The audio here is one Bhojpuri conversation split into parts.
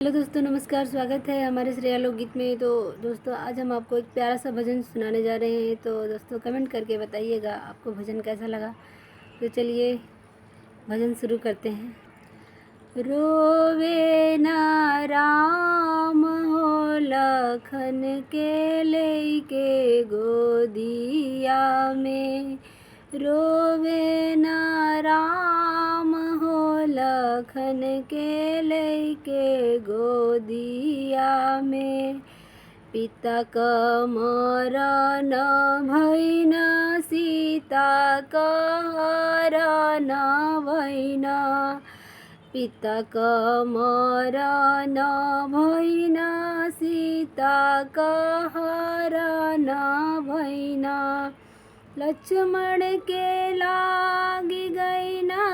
हेलो दोस्तों, नमस्कार। स्वागत है हमारे श्रेया लोकगीत में। तो दोस्तों, आज हम आपको एक प्यारा सा भजन सुनाने जा रहे हैं। तो दोस्तों, कमेंट करके बताइएगा आपको भजन कैसा लगा। तो चलिए भजन शुरू करते हैं। रोवे ना राम हो लखन के लेके गोदिया में, रोवे ना राम हो लखन के लेके गोदिया में। पिता का मरण भइल, सीता का हरण भइल। पिता का मरण भइल, सीता का हरण भइल। लक्ष्मण के लागी गइना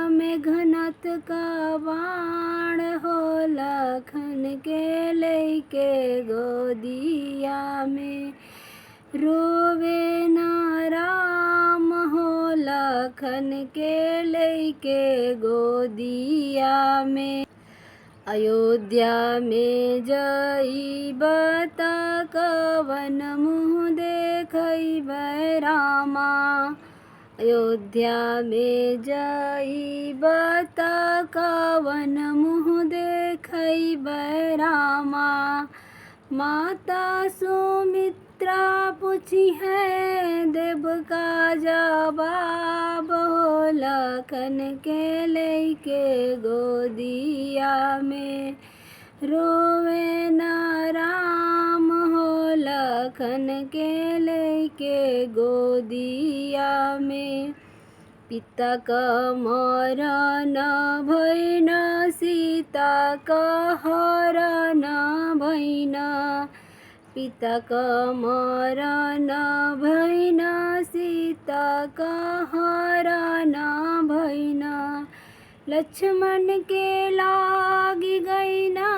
मेघनाथ का बाण हो लखन के लेके गोदिया में। रोवे ना राम हो लखन के लेके गोदिया में। अयोध्या में जइब त कवन मुँह देखइब रामा। अयोध्या में जइब त कवन मुँह देखइब रामा। माता सुमित्रा पूछी है देव का जवाब हो लखन के लेके गोदिया में। रोवे ना राम हो लखन के लेके गोदिया में। पिता का मरण भइल, सीता का हरण भइल। पिता का मरण भइल, सीता का हरण भइल। लक्ष्मण के लागी गइना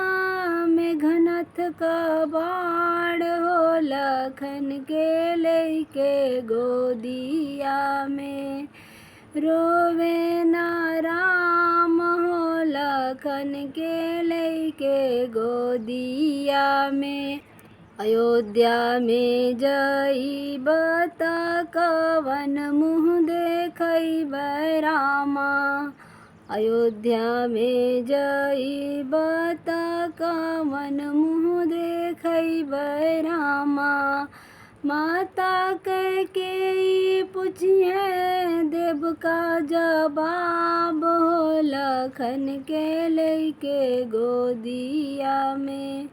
मेघनाथ का बाण हो लखन के लेके गोदिया में। रोवे ना राम हो लखन के लेके गोदिया में। अयोध्या में जइब त कवन मुँह देखइब रामा। अयोध्या में जइब त कवन मुँह देखइब रामा। माता कैकेयी पूछिए देव का जवाब हो लखन के लेके गोदिया में।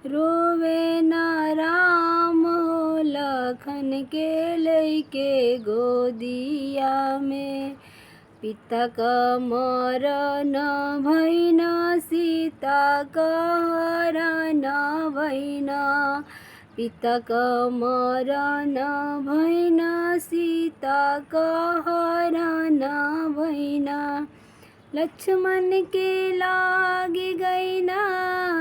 रोवे ना राम हो लखन के लेके गोदिया में। पिता का मरण भइल, सीता का हरण भइल। पिता का मरण भइल, सीता का हरण भइल। लक्ष्मण के लागी गइना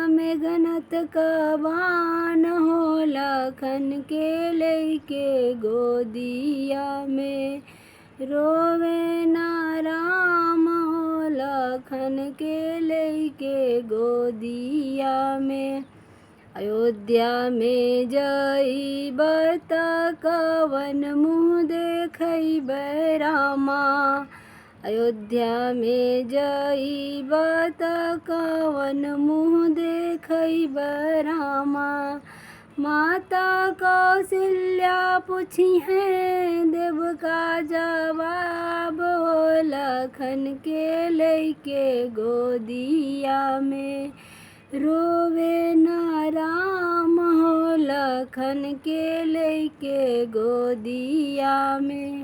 मेघनाथ का बाण हो लखन के लेके गोदिया में। रोवे ना राम हो लखन के लेके गोदिया में। अयोध्या में जइब त कवन मुँह देखइब रामा। अयोध्या में जइब त कवन मुँह देखइब रामा। माता कौशल्या पूछी है देव का जवाब हो लखन के लेके गोदिया में। रोवे ना राम हो लखन के लेके गोदिया में।